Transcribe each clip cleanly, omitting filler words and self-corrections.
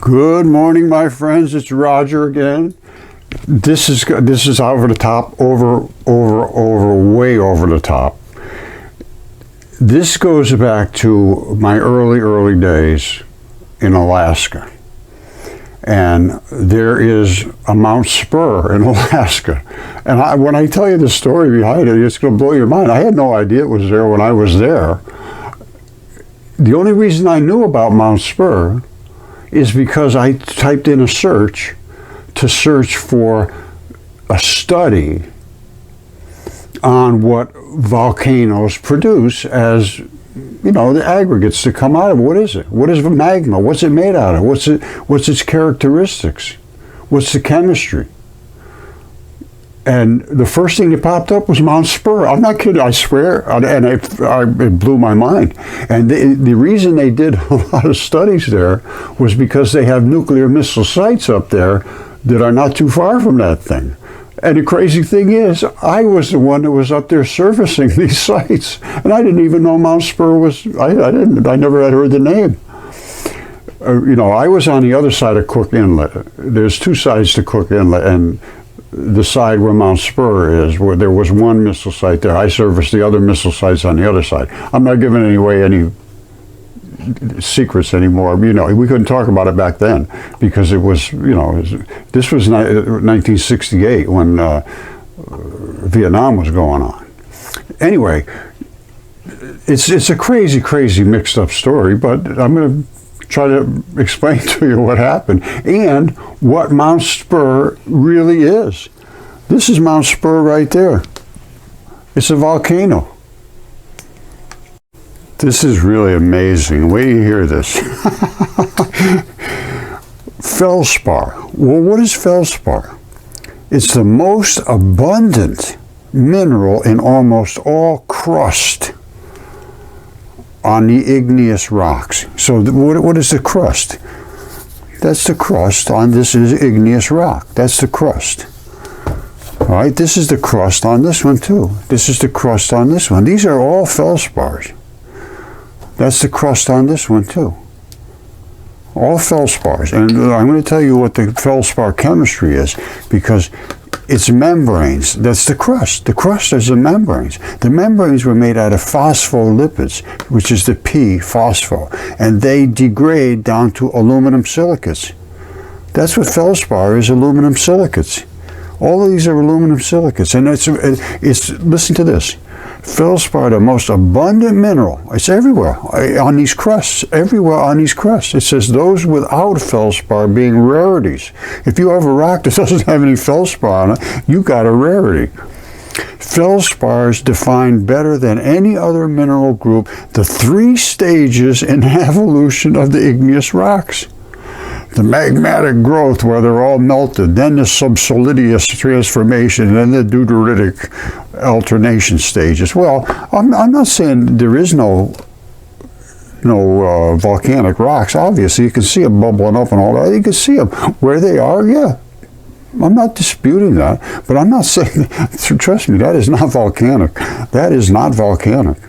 Good morning, my friends. It's Roger again. This is over the top, way over the top. This goes back to my early days in Alaska, and there is a Mount Spurr in Alaska. And when I tell you the story behind it, it's going to blow your mind. I had no idea it was there when I was there. The only reason I knew about Mount Spurr is because I typed in a search to search for a study on what volcanoes produce as, you know, the aggregates that come out of it. What is it? What is magma? What's it made out of? What's its characteristics? What's the chemistry? And the first thing that popped up was Mount Spurr. I'm not kidding, I swear, and it blew my mind. And the reason they did a lot of studies there was because they have nuclear missile sites up there that are not too far from that thing. And the crazy thing is, I was the one that was up there servicing these sites, and I didn't even know Mount Spurr was. I never had heard the name. You know, I was on the other side of Cook Inlet. There's two sides to Cook Inlet, and the side where Mount Spurr is, where there was one missile site there. I serviced the other missile sites on the other side. I'm not giving away any secrets anymore. You know, we couldn't talk about it back then because it was, you know, this was 1968 when Vietnam was going on. Anyway, it's a crazy mixed up story, but I'm going to try to explain to you what happened and what Mount Spurr really is. This is Mount Spurr right there. It's a volcano. This is really amazing. Wait till you hear this. Felspar. Well, what is Felspar? It's the most abundant mineral in almost all crust on the igneous rocks. So what is the crust? That's the crust on this is igneous rock. That's the crust. All right, this is the crust on this one too. This is the crust on this one. These are all felspars. That's the crust on this one too. All felspars. And I'm going to tell you what the felspar chemistry is, because it's membranes. That's the crust. The crust is the membranes. The membranes were made out of phospholipids, which is the P, phospho, and they degrade down to aluminum silicates. That's what felspar is, aluminum silicates. All of these are aluminum silicates, and it's listen to this. Felspar, the most abundant mineral. It's everywhere on these crusts. Everywhere on these crusts. It says those without felspar being rarities. If you have a rock that doesn't have any felspar on it, you got a rarity. Felspar is defined better than any other mineral group the 3 stages in evolution of the igneous rocks. The magmatic growth, where they're all melted, then the subsolidious transformation, and then the deuteritic alternation stages. Well, I'm not saying there is no volcanic rocks. Obviously, you can see them bubbling up and all that. You can see them where they are. Yeah, I'm not disputing that, but I'm not saying. Trust me, that is not volcanic. That is not volcanic.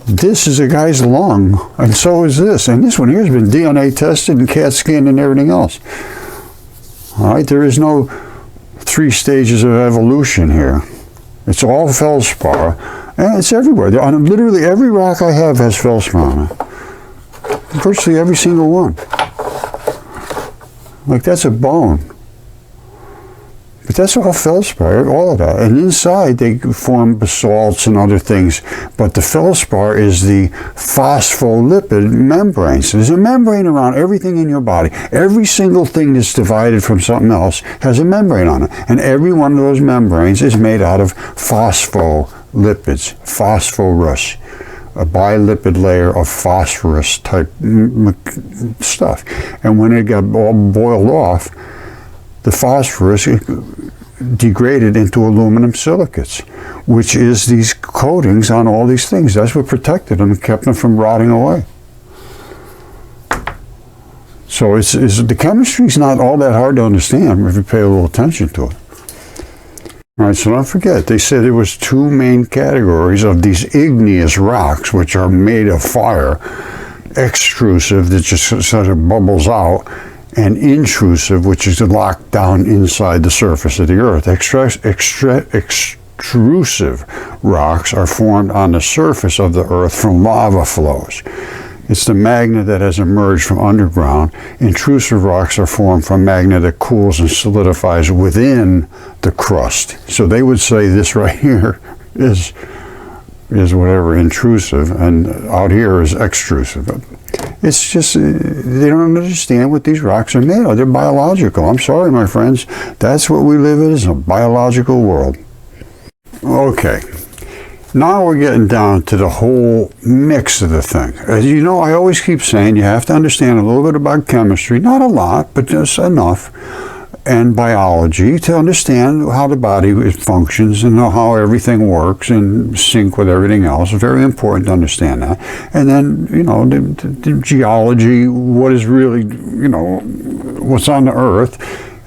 This is a guy's lung, and so is this. And this one here has been DNA tested and CAT scanned and everything else. All right, there is no 3 stages of evolution here. It's all felspar, and it's everywhere. On literally every rock I have has felspar on it. Virtually every single one. Like, that's a bone. But that's all felspar, all of that. And inside they form basalts and other things. But the felspar is the phospholipid membrane. So there's a membrane around everything in your body. Every single thing that's divided from something else has a membrane on it. And every one of those membranes is made out of phospholipids, phosphorus, a bilipid layer of phosphorus type stuff. And when it got all boiled off, the phosphorus degraded into aluminum silicates, which is these coatings on all these things. That's what protected them and kept them from rotting away. So the chemistry is not all that hard to understand if you pay a little attention to it. All right, so don't forget, they said there was 2 main categories of these igneous rocks, which are made of fire. extrusive that just sort of bubbles out, and intrusive, which is locked down inside the surface of the Earth. Extrusive rocks are formed on the surface of the Earth from lava flows. It's the magma that has emerged from underground. Intrusive rocks are formed from magma that cools and solidifies within the crust. So they would say this right here is whatever, intrusive, and out here is extrusive. It's just, they don't understand what these rocks are made of. They're biological. I'm sorry, my friends. That's what we live in, is a biological world. Okay. Now we're getting down to the whole mix of the thing. As you know, I always keep saying you have to understand a little bit about chemistry, not a lot, but just enough, and biology to understand how the body functions and how everything works and sync with everything else. It's very important to understand that. And then, you know, the geology, what is really, you know, what's on the Earth.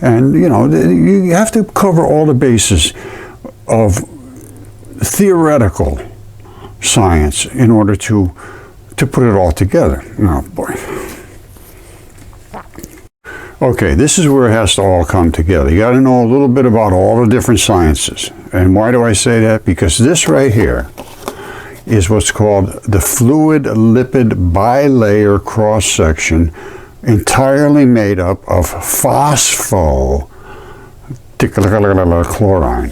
And, you know, you have to cover all the bases of theoretical science in order to put it all together. Oh boy. Okay, this is where it has to all come together. You got to know a little bit about all the different sciences. And why do I say that? Because this right here is what's called the fluid lipid bilayer cross section, entirely made up of phosphochlorine.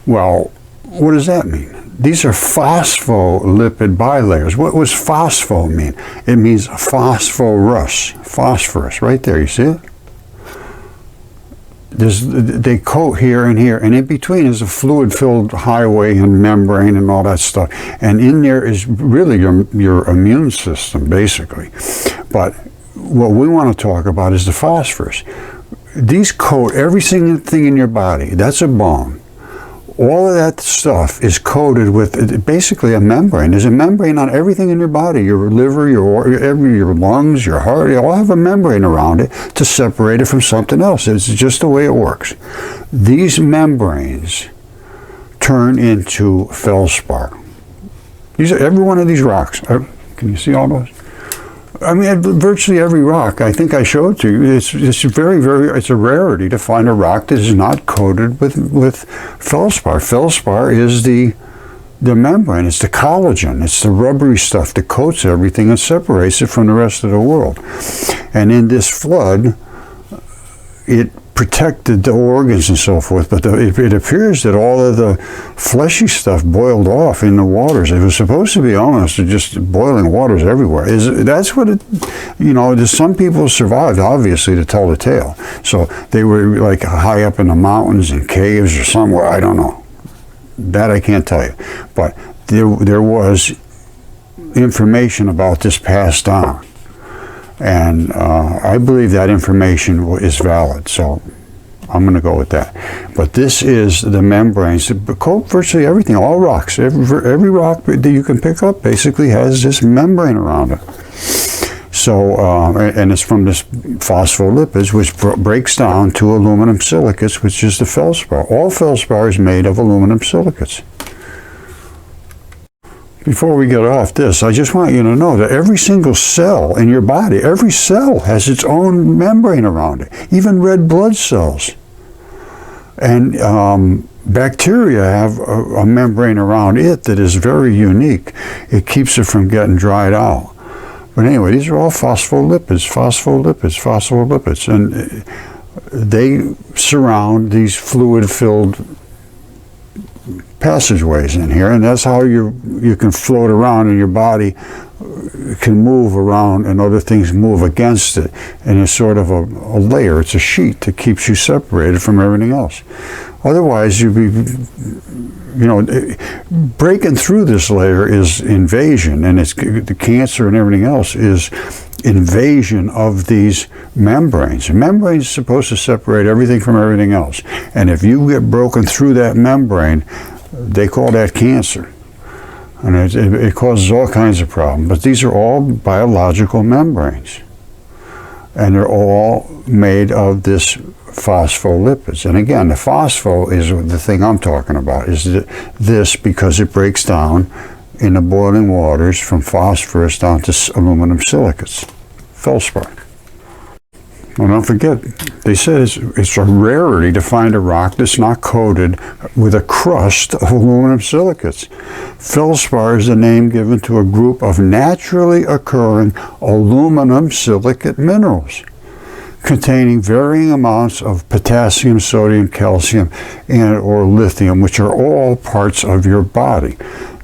Well, what does that mean? These are phospholipid bilayers. What does phospho mean? It means phosphorus, right there, you see it? They coat here and here, and in between is a fluid-filled highway and membrane and all that stuff. And in there is really your immune system, basically. But what we want to talk about is the phosphorus. These coat every single thing in your body. That's a bone. All of that stuff is coated with basically a membrane. There's a membrane on everything in your body. Your liver, your lungs, your heart, they all have a membrane around it to separate it from something else. It's just the way it works. These membranes turn into felspar. Every one of these rocks. Can you see all those? I mean, virtually every rock, I think I showed to you, it's very, it's a rarity to find a rock that is not coated with felspar. Felspar is the membrane, it's the collagen, it's the rubbery stuff that coats everything and separates it from the rest of the world. And in this flood, it protected the organs and so forth, but it appears that all of the fleshy stuff boiled off in the waters. It was supposed to be almost just boiling waters everywhere. That's what it, you know, some people survived, obviously, to tell the tale. So they were like high up in the mountains and caves or somewhere, I don't know. That I can't tell you. But there was information about this passed on. And I believe that information is valid, so I'm going to go with that. But this is the membranes that coat virtually everything, all rocks. Every rock that you can pick up basically has this membrane around it. So, and it's from this phospholipids, which breaks down to aluminum silicates, which is the felspar. All felspar is made of aluminum silicates. Before we get off this, I just want you to know that every single cell in your body, every cell has its own membrane around it, even red blood cells. And bacteria have a membrane around it that is very unique. It keeps it from getting dried out. But anyway, these are all phospholipids, and they surround these fluid-filled passageways in here, and that's how you can float around, and your body can move around and other things move against it, and it's sort of a layer, it's a sheet that keeps you separated from everything else. Otherwise you'd be, you know, breaking through this layer is invasion, and it's the cancer and everything else is invasion of these membranes. Membranes are supposed to separate everything from everything else, and if you get broken through that membrane, they call that cancer, and it causes all kinds of problems. But these are all biological membranes, and they're all made of this phospholipids. And again, the phospho is the thing I'm talking about, is this because it breaks down in the boiling waters from phosphorus down to aluminum silicates, Felspar. Well, don't forget, they said it's a rarity to find a rock that's not coated with a crust of aluminum silicates. Felspar is the name given to a group of naturally occurring aluminum silicate minerals containing varying amounts of potassium, sodium, calcium, and or lithium, which are all parts of your body.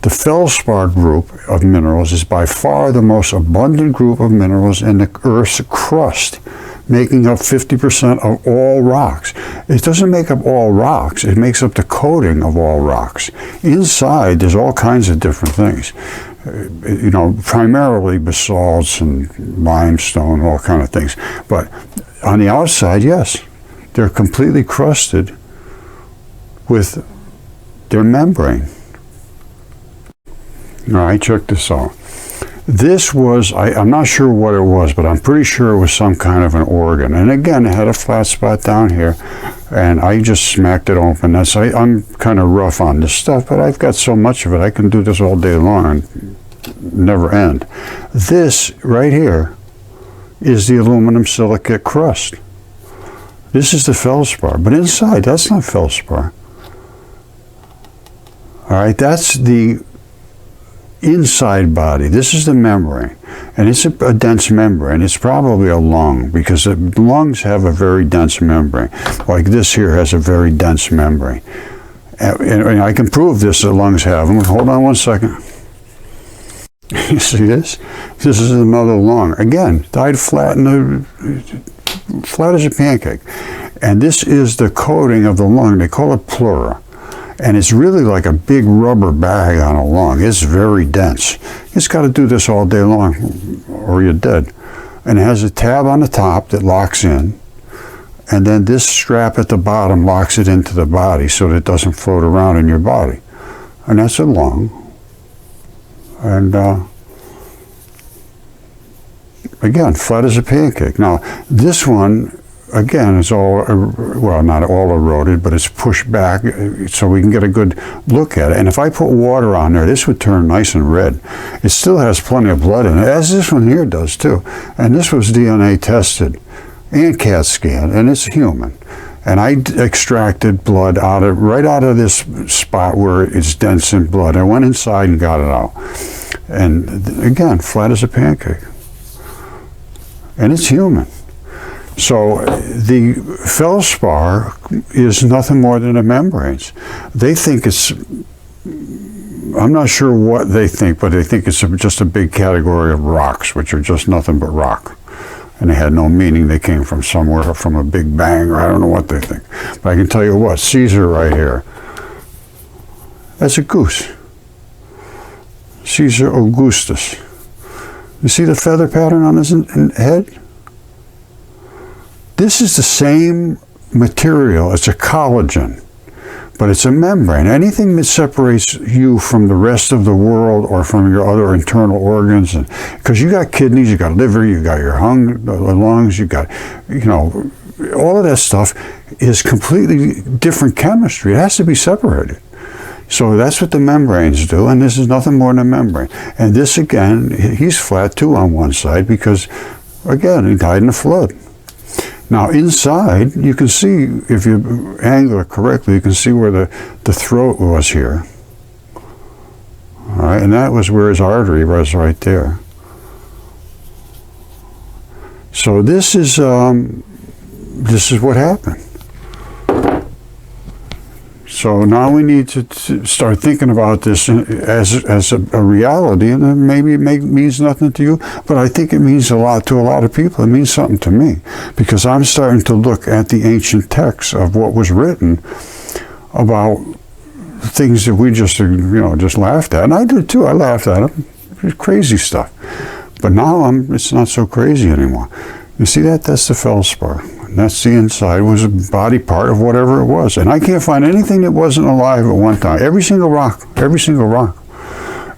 The Felspar group of minerals is by far the most abundant group of minerals in the Earth's crust, making up 50% of all rocks. It doesn't make up all rocks, it makes up the coating of all rocks. Inside, there's all kinds of different things. Primarily basalts and limestone, all kind of things. But on the outside, yes, they're completely crusted with their membrane. All right, check this out. This was, I'm not sure what it was, but I'm pretty sure it was some kind of an organ. And again, it had a flat spot down here, and I just smacked it open. I'm kind of rough on this stuff, but I've got so much of it, I can do this all day long and never end. This right here is the aluminum silicate crust. This is the Felspar, but inside, that's not Felspar. All right, that's the inside body. This is the membrane, and it's a dense membrane. It's probably a lung, because the lungs have a very dense membrane. Like this here has a very dense membrane. And I can prove this, the lungs have them. Hold on one second. You see this? This is another lung. Again, died flat flat as a pancake. And this is the coating of the lung. They call it pleura. And it's really like a big rubber bag on a lung. It's very dense. It's got to do this all day long or you're dead. And it has a tab on the top that locks in. And then this strap at the bottom locks it into the body so that it doesn't float around in your body. And that's a lung. And again, flat as a pancake. Now, this one, again, is all, well, not all eroded, but it's pushed back so we can get a good look at it. And if I put water on there, this would turn nice and red. It still has plenty of blood in it, as this one here does too. And this was DNA tested and CAT scan, and it's human. And I extracted blood right out of this spot where it's dense in blood. I went inside and got it out. And again, flat as a pancake. And it's human. So the Felspar is nothing more than the membranes. They think it's, I'm not sure what they think, but they think it's just a big category of rocks, which are just nothing but rock. And they had no meaning. They came from somewhere, from a big bang, or I don't know what they think. But I can tell you what, Caesar right here, that's a goose. Caesar Augustus. You see the feather pattern on his head? This is the same material. It's a collagen, but it's a membrane. Anything that separates you from the rest of the world or from your other internal organs, and because you got kidneys, you got liver, you got your lungs, you got, all of that stuff is completely different chemistry. It has to be separated. So that's what the membranes do, and this is nothing more than a membrane. And this, again, he's flat too on one side because, again, he died in a flood. Now inside, you can see, if you angle it correctly, you can see where the throat was here. All right, and that was where his artery was, right there. So this is what happened. So now we need to start thinking about this as a reality, and maybe it means nothing to you, but I think it means a lot to a lot of people. It means something to me, because I'm starting to look at the ancient texts of what was written about things that we just laughed at, and I did too. I laughed at them. It was crazy stuff, but now it's not so crazy anymore. You see that? That's the Felspar. And that's the inside, was a body part of whatever it was. And I can't find anything that wasn't alive at one time. Every single rock.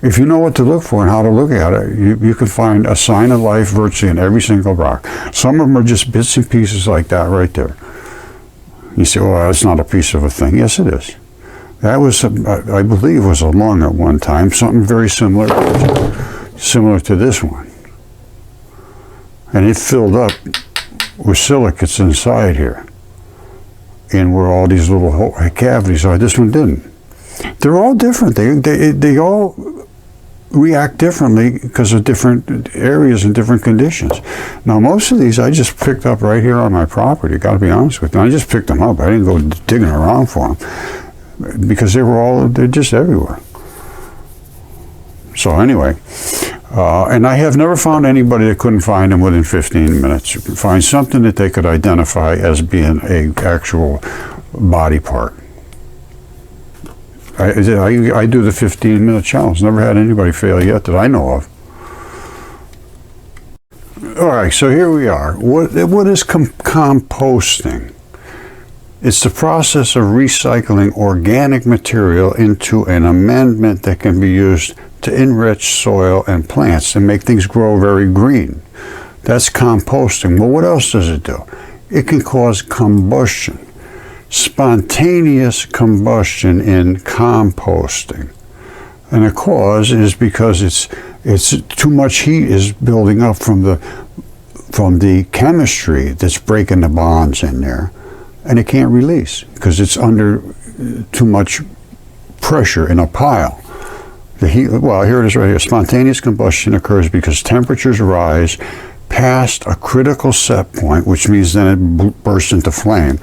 If you know what to look for and how to look at it, you can find a sign of life virtually in every single rock. Some of them are just bits and pieces like that right there. You say, well, that's not a piece of a thing. Yes, it is. That was, I believe, was a lung at one time, something very similar to this one. And it filled up with silicates inside here, and where all these little cavities are. This one didn't. They're all different. They all react differently because of different areas and different conditions. Now, most of these I just picked up right here on my property. Got to be honest with you. I just picked them up. I didn't go digging around for them because they're just everywhere. So anyway, and I have never found anybody that couldn't find them within 15 minutes. Find something that they could identify as being a actual body part. I do the 15-minute challenge. Never had anybody fail yet that I know of. All right, so here we are. What is composting? It's the process of recycling organic material into an amendment that can be used to enrich soil and plants and make things grow very green. That's composting. Well, what else does it do? It can cause combustion. Spontaneous combustion in composting. And the cause is because it's too much heat is building up from the chemistry that's breaking the bonds in there, and it can't release because it's under too much pressure in a pile. The heat, well, here it is right here. Spontaneous combustion occurs because temperatures rise past a critical set point, which means then it bursts into flame,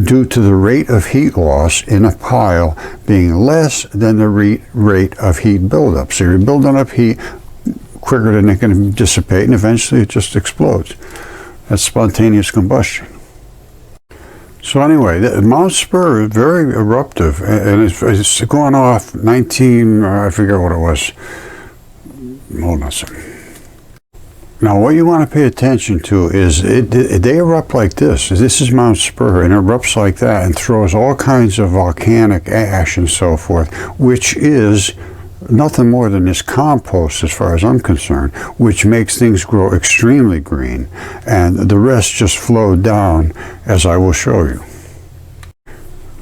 due to the rate of heat loss in a pile being less than the rate of heat buildup. So you're building up heat quicker than it can dissipate, and eventually it just explodes. That's spontaneous combustion. So anyway, Mount Spurr is very eruptive, and it's going off I forget what it was. Hold on a second. Now, what you want to pay attention to is they erupt like this. This is Mount Spurr, and it erupts like that and throws all kinds of volcanic ash and so forth, which is nothing more than this compost, as far as I'm concerned, which makes things grow extremely green, and the rest just flow down, as I will show you.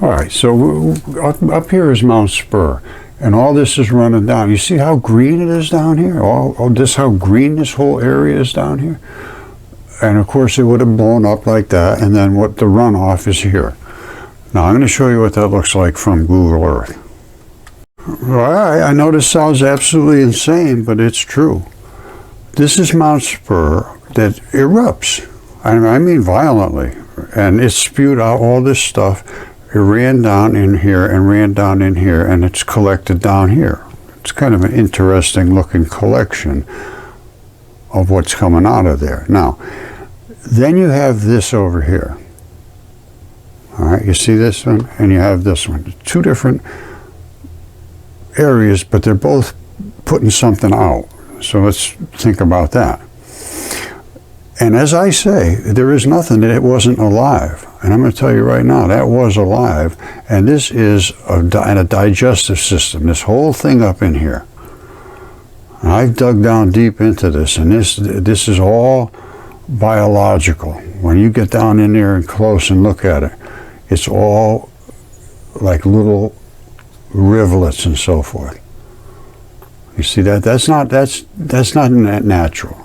All right, so up here is Mount Spurr. And all this is running down. You see how green it is down here? How green this whole area is down here? And of course it would have blown up like that, and then what the runoff is here. Now I'm going to show you what that looks like from Google Earth. Well, I know this sounds absolutely insane, but it's true. This is Mount Spurr that erupts. I mean violently. And it spewed out all this stuff. It ran down in here and ran down in here, and it's collected down here. It's kind of an interesting looking collection of what's coming out of there. Now, then you have this over here. All right, you see this one, and you have this one. Two different areas, but they're both putting something out. So let's think about that. And as I say, there is nothing that it wasn't alive. And I'm going to tell you right now, that was alive. And this is a digestive system, this whole thing up in here. And I've dug down deep into this, and this is all biological. When you get down in there and close and look at it, it's all like little rivulets and so forth. You see that? That's not natural.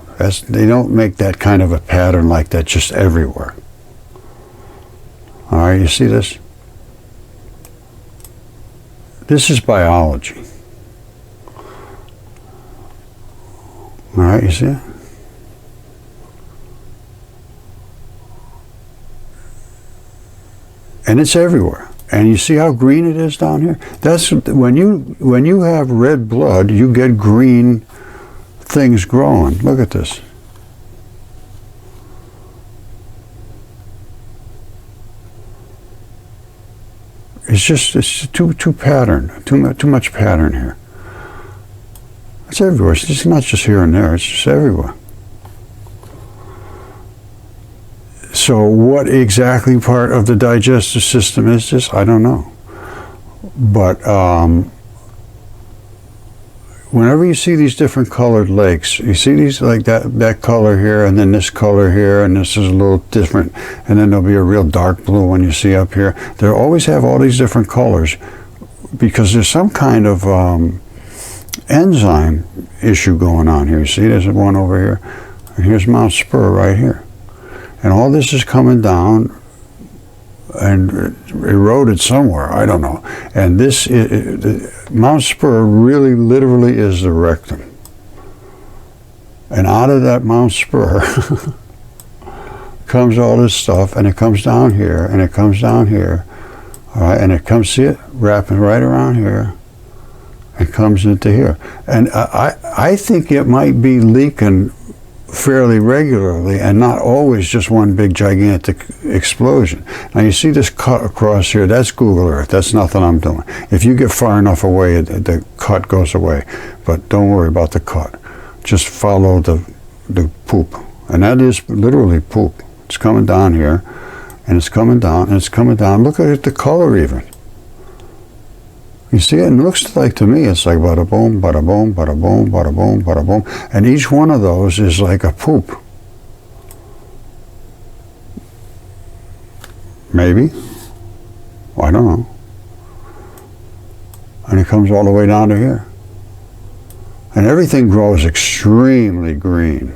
They don't make that kind of a pattern like that just everywhere. All right, you see this? This is biology. All right, you see it? And it's everywhere. And you see how green it is down here? That's when you have red blood, you get green things growing. Look at this. It's too pattern, too much pattern here. It's everywhere. It's just not just here and there. It's just everywhere. So what exactly part of the digestive system is this? I don't know. But whenever you see these different colored lakes, you see these like that color here, and then this color here, and this is a little different, and then there'll be a real dark blue one you see up here. They always have all these different colors because there's some kind of enzyme issue going on here. You see, there's one over here, and here's Mount Spurr right here. And all this is coming down and eroded somewhere, I don't know. And this, Mount Spurr really literally is the rectum. And out of that Mount Spurr comes all this stuff, and it comes down here, and it comes down here, all right, and it comes, see it, wrapping right around here, and comes into here. And I think it might be leaking fairly regularly and not always just one big gigantic explosion. Now you see this cut across here, that's Google Earth, that's nothing I'm doing. If you get far enough away, the cut goes away, but don't worry about the cut. Just follow the poop, and that is literally poop. It's coming down here, and it's coming down, and it's coming down. Look at it, the color even. You see it? And it looks like, to me, it's like bada boom, bada boom, bada boom, bada boom, bada boom. And each one of those is like a poop. Maybe. I don't know. And it comes all the way down to here. And everything grows extremely green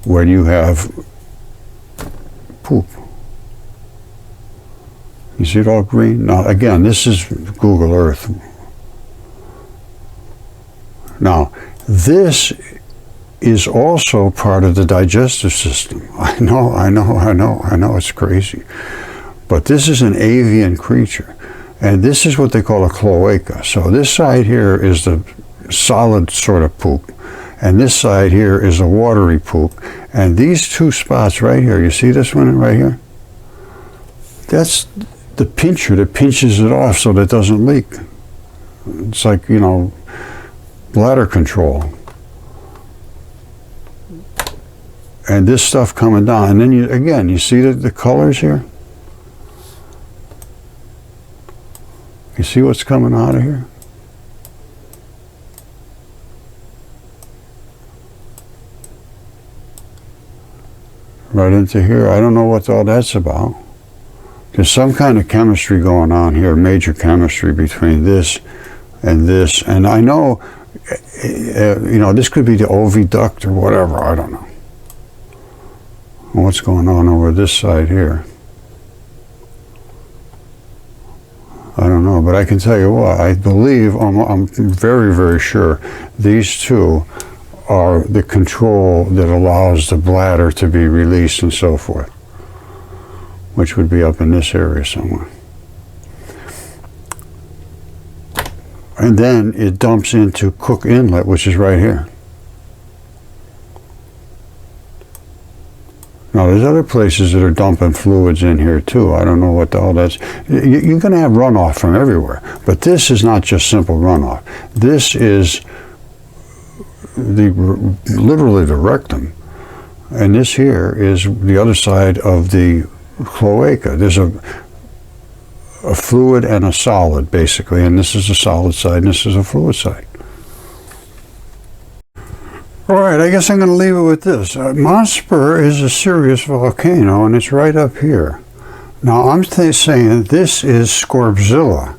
when you have poop. You see it all green? Now, again, this is Google Earth. Now, this is also part of the digestive system. I know, it's crazy. But this is an avian creature. And this is what they call a cloaca. So this side here is the solid sort of poop. And this side here is a watery poop. And these two spots right here, you see this one right here? That's the pincher that pinches it off so that it doesn't leak. It's like, you know, bladder control. And this stuff coming down. And then you, again, you see the colors here? You see what's coming out of here? Right into here. I don't know what all that's about. There's some kind of chemistry going on here, major chemistry between this. And I know, you know, this could be the oviduct or whatever, I don't know. What's going on over this side here? I don't know, but I can tell you what, I believe, I'm very, very sure, these two are the control that allows the bladder to be released and so forth, which would be up in this area somewhere. And then it dumps into Cook Inlet, which is right here. Now, there's other places that are dumping fluids in here, too. I don't know what the hell that's... You're going to have runoff from everywhere. But this is not just simple runoff. This is literally the rectum. And this here is the other side of the cloaca. There's a fluid and a solid, basically. And this is a solid side, and this is a fluid side. All right, I guess I'm going to leave it with this. Mount Spurr is a serious volcano, and it's right up here. Now, I'm saying this is Scorpzilla.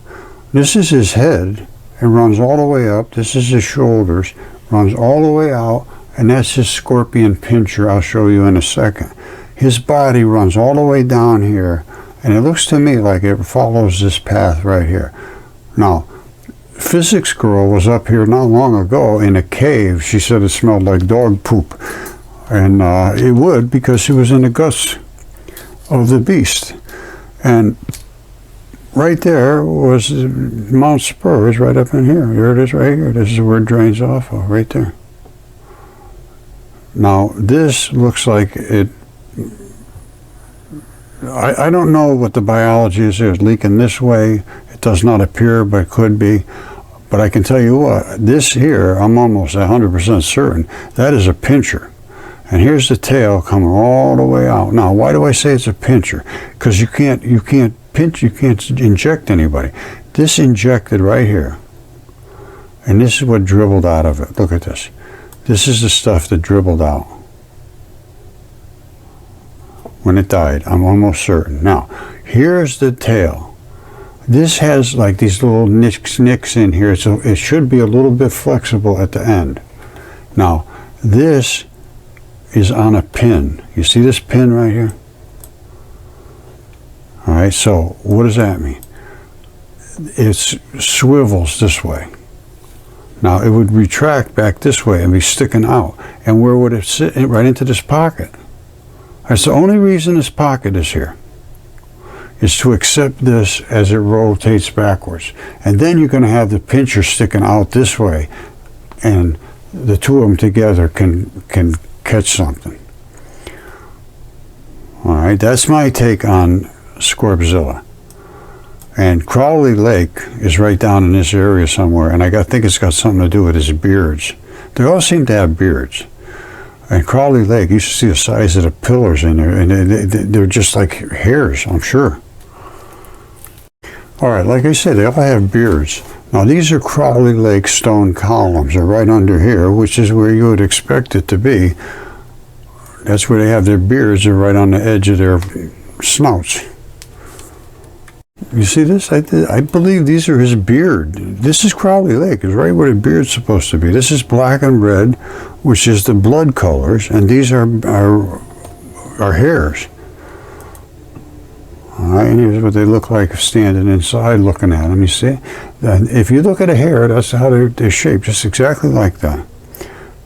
This is his head. It runs all the way up. This is his shoulders. Runs all the way out, and that's his scorpion pincher. I'll show you in a second. His body runs all the way down here, and it looks to me like it follows this path right here. Now, physics girl was up here not long ago in a cave. She said it smelled like dog poop. And it would, because she was in the guts of the beast. And right there was Mount Spurr, is right up in here. Here it is right here. This is where it drains off of, right there. Now, this looks like it... I don't know what the biology is. It's leaking this way. It does not appear, but it could be. But I can tell you what, this here, I'm almost 100% certain, that is a pincher. And here's the tail coming all the way out. Now, why do I say it's a pincher? Because you can't pinch, you can't inject anybody. This injected right here. And this is what dribbled out of it. Look at this. This is the stuff that dribbled out when it died. I'm almost certain. Now, here's the tail. This has like these little nicks in here, so it should be a little bit flexible at the end. Now, this is on a pin. You see this pin right here? All right, so what does that mean? It swivels this way. Now, it would retract back this way and be sticking out. And where would it sit? Right into this pocket. That's the only reason this pocket is here, is to accept this as it rotates backwards. And then you're going to have the pincher sticking out this way, and the two of them together can catch something. All right, that's my take on Scorbzilla. And Crowley Lake is right down in this area somewhere, and I think it's got something to do with his beards. They all seem to have beards. And Crowley Lake, you should see the size of the pillars in there, and they're just like hairs, I'm sure. All right, like I said, they all have beards. Now, these are Crowley Lake stone columns. They're right under here, which is where you would expect it to be. That's where they have their beards. They're right on the edge of their snouts. You see this? I believe these are his beard. This is Crowley Lake. It's right where the beard's supposed to be. This is black and red, which is the blood colors, and these are hairs. All right, and here's what they look like standing inside looking at them. You see? And if you look at a hair, that's how they're shaped, just exactly like that.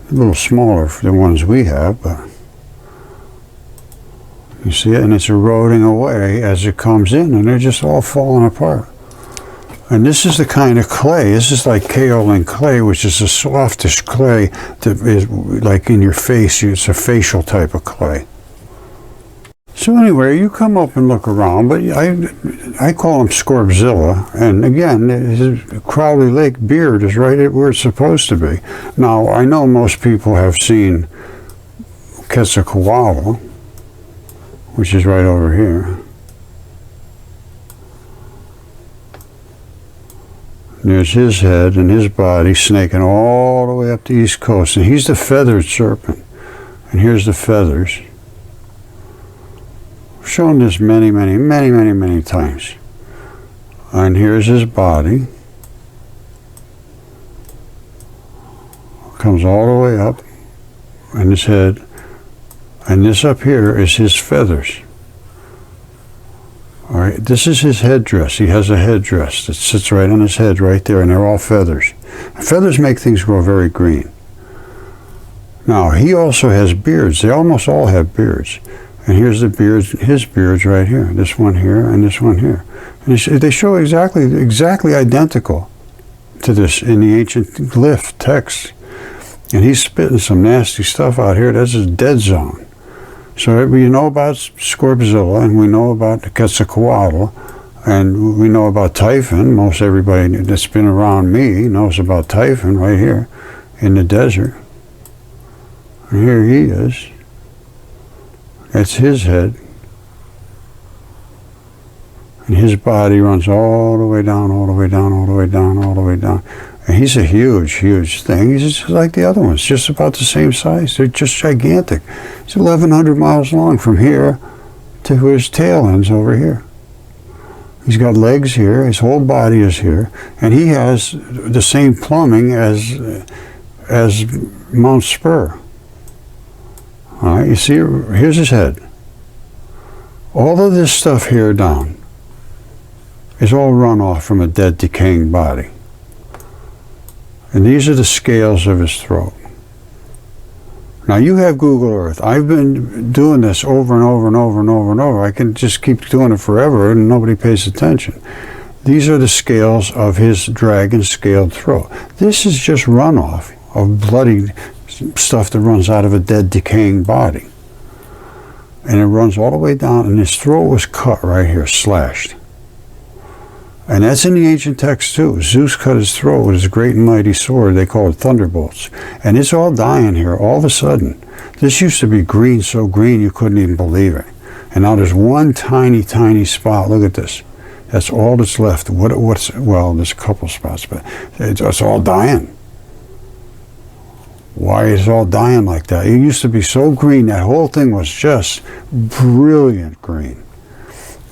A little smaller for the ones we have, but you see it, and it's eroding away as it comes in, and they're just all falling apart. And this is the kind of clay. This is like kaolin clay, which is a softish clay that is like in your face. It's a facial type of clay. So anyway, you come up and look around, but I call him Scorbzilla, and again, his Crowley Lake beard is right where it's supposed to be. Now, I know most people have seen Kakual, which is right over here. There's his head and his body snaking all the way up the East Coast, and he's the feathered serpent. And here's the feathers. I've shown this many times. And here's his body. Comes all the way up, and his head. And this up here is his feathers. All right, this is his headdress. He has a headdress that sits right on his head right there, and they're all feathers. And feathers make things grow very green. Now, he also has beards. They almost all have beards. And here's the beards, his beards right here. This one here and this one here. And they show exactly identical to this in the ancient glyph text. And he's spitting some nasty stuff out here. That's his dead zone. So we know about Scorbzilla, and we know about the Quetzalcoatl, and we know about Typhon. Most everybody that's been around me knows about Typhon right here in the desert. And here he is. That's his head. And his body runs all the way down, all the way down, all the way down, all the way down. And he's a huge thing. He's just like the other ones, just about the same size. They're just gigantic. He's 1,100 miles long from here to his tail ends over here. He's got legs here. His whole body is here. And he has the same plumbing as Mount Spur. All right, you see, here's his head. All of this stuff here down is all runoff from a dead, decaying body. And these are the scales of his throat. Now, you have Google Earth. I've been doing this over and over and over and over and over. I can just keep doing it forever and nobody pays attention. These are the scales of his dragon-scaled throat. This is just runoff of bloody stuff that runs out of a dead, decaying body. And it runs all the way down, and his throat was cut right here, slashed. And that's in the ancient text too. Zeus cut his throat with his great and mighty sword. They call it thunderbolts. And it's all dying here all of a sudden. This used to be green, so green you couldn't even believe it. And now there's one tiny spot. Look at this. That's all that's left. Well, there's a couple spots, but it's all dying. Why is it all dying like that? It used to be so green. That whole thing was just brilliant green.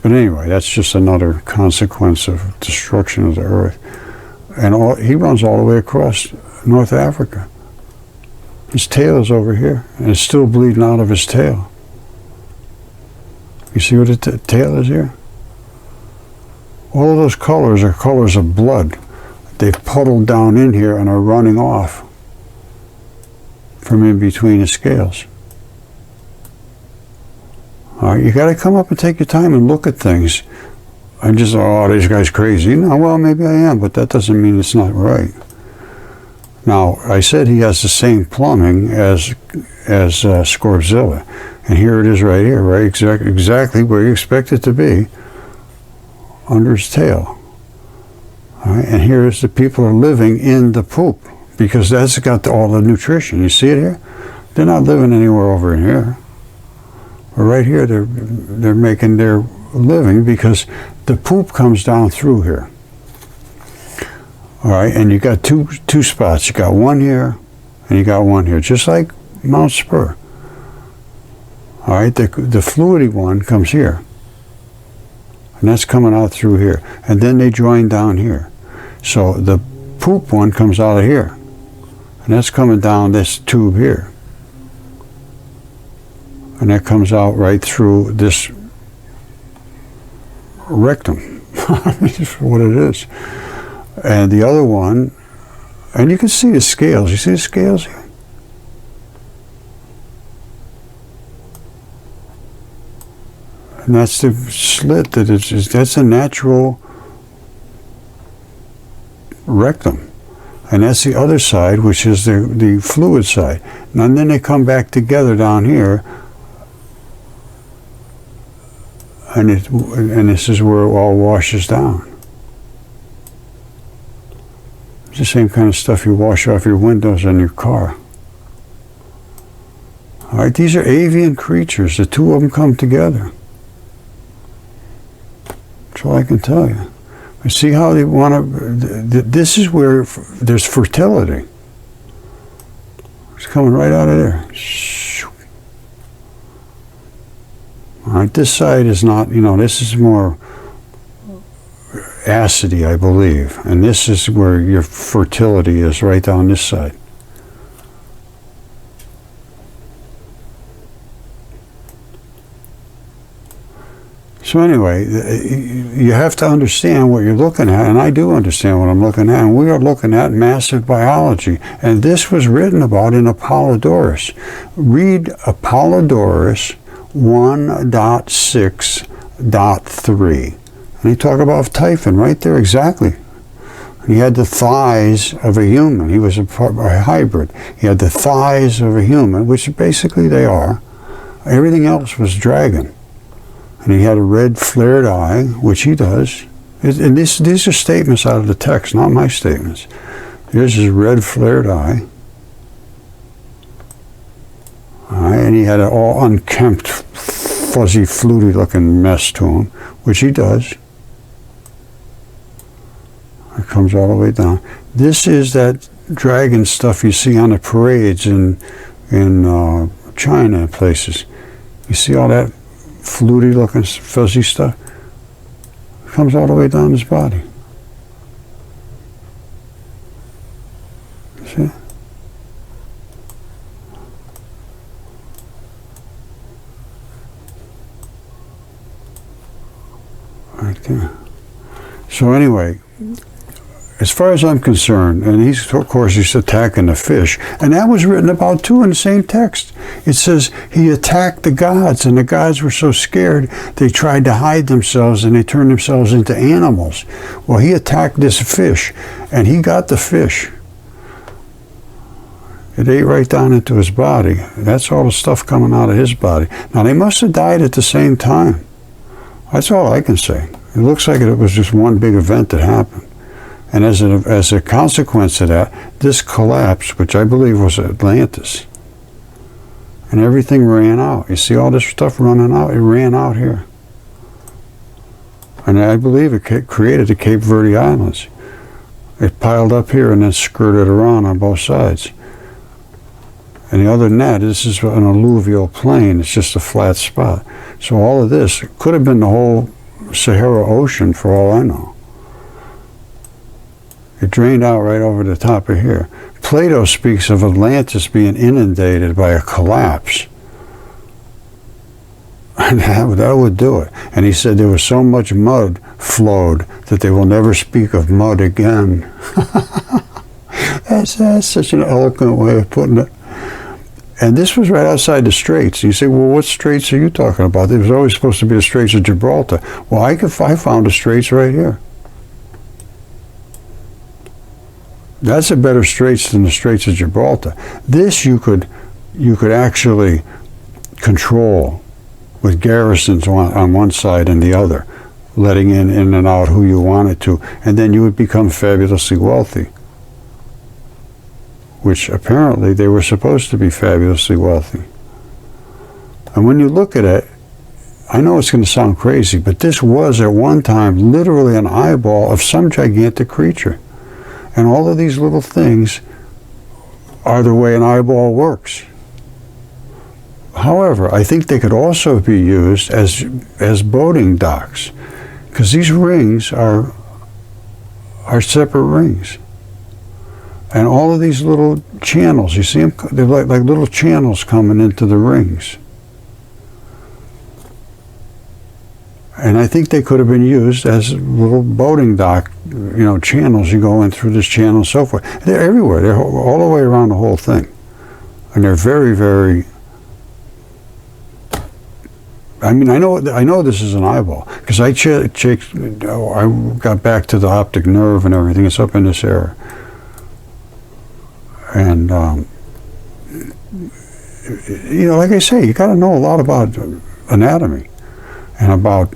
But anyway, that's just another consequence of destruction of the Earth. And he runs all the way across North Africa. His tail is over here, and it's still bleeding out of his tail. You see what the tail is here? All of those colors are colors of blood. They've puddled down in here and are running off from in between his scales. All right, you got to come up and take your time and look at things. I'm just, oh, this guy's crazy. No, well, maybe I am, but that doesn't mean it's not right. Now, I said he has the same plumbing as Scorzilla, and here it is right here, right? Exactly where you expect it to be, under his tail. All right, and here's the people are living in the poop, because that's got all the nutrition. You see it here? They're not living anywhere over in here. But right here, they're making their living because the poop comes down through here. All right, and you got two spots. You got one here, and you got one here, just like Mount Spur. All right, the fluidy one comes here, and that's coming out through here, and then they join down here. So the poop one comes out of here, and that's coming down this tube here, and that comes out right through this rectum. That's what it is. And the other one, and you can see the scales. You see the scales here? And that's the slit that's a natural rectum. And that's the other side, which is the fluid side. And then they come back together down here, and this is where it all washes down. It's the same kind of stuff you wash off your windows on your car. All right, these are avian creatures. The two of them come together. That's all I can tell you. But see how they want to. This is where there's fertility. It's coming right out of there. All right, this side is not. This is more acidy, I believe, and this is where your fertility is, right down this side. So anyway, you have to understand what you're looking at, and I do understand what I'm looking at, and we are looking at massive biology, and this was written about in Apollodorus. Read Apollodorus 1.6.3. And he talked about Typhon right there, exactly. He had the thighs of a human. He was a hybrid. He had the thighs of a human, which basically they are. Everything else was dragon. And he had a red flared eye, which he does. And these are statements out of the text, not my statements. Here's his red flared eye. All right, and he had an all unkempt, fuzzy, fluty looking mess to him, which he does. It comes all the way down. This is that dragon stuff you see on the parades in China and places. You see all that fluty looking fuzzy stuff? It comes all the way down his body. See? Right there. So anyway, as far as I'm concerned, and he's attacking the fish, and that was written about too in the same text. It says he attacked the gods, and the gods were so scared they tried to hide themselves, and they turned themselves into animals. Well, he attacked this fish, and he got the fish. It ate right down into his body. That's all the stuff coming out of his body. Now, they must have died at the same time. That's all I can say. It looks like it was just one big event that happened. And as a consequence of that, this collapsed, which I believe was Atlantis. And everything ran out. You see all this stuff running out? It ran out here. And I believe it created the Cape Verde Islands. It piled up here and then skirted around on both sides. And other than that, this is an alluvial plain. It's just a flat spot. So all of this could have been the whole Sahara Ocean for all I know. It drained out right over the top of here. Plato speaks of Atlantis being inundated by a collapse. And that would do it. And he said there was so much mud flowed that they will never speak of mud again. That's such an eloquent way of putting it. And this was right outside the Straits. You say, well, what Straits are you talking about? There was always supposed to be the Straits of Gibraltar. Well, I found the Straits right here. That's a better Straits than the Straits of Gibraltar. This you could actually control with garrisons on one side and the other, letting in and out who you wanted to, and then you would become fabulously wealthy. Which apparently they were supposed to be fabulously wealthy. And when you look at it, I know it's going to sound crazy, but this was at one time literally an eyeball of some gigantic creature. And all of these little things are the way an eyeball works. However, I think they could also be used as boating docks, because these rings are separate rings. And all of these little channels, you see them, they're like little channels coming into the rings. And I think they could have been used as little boating dock, channels. You go in through this channel and so forth. They're everywhere. They're all the way around the whole thing. And they're very, very... I mean, I know this is an eyeball, because I got back to the optic nerve and everything. It's up in this area. And, like I say, you got to know a lot about anatomy and about,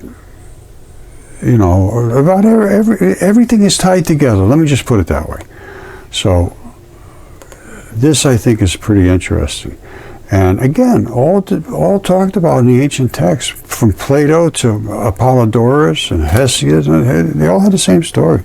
about everything is tied together. Let me just put it that way. So this, I think, is pretty interesting. And again, all talked about in the ancient texts, from Plato to Apollodorus and Hesiod, they all had the same story.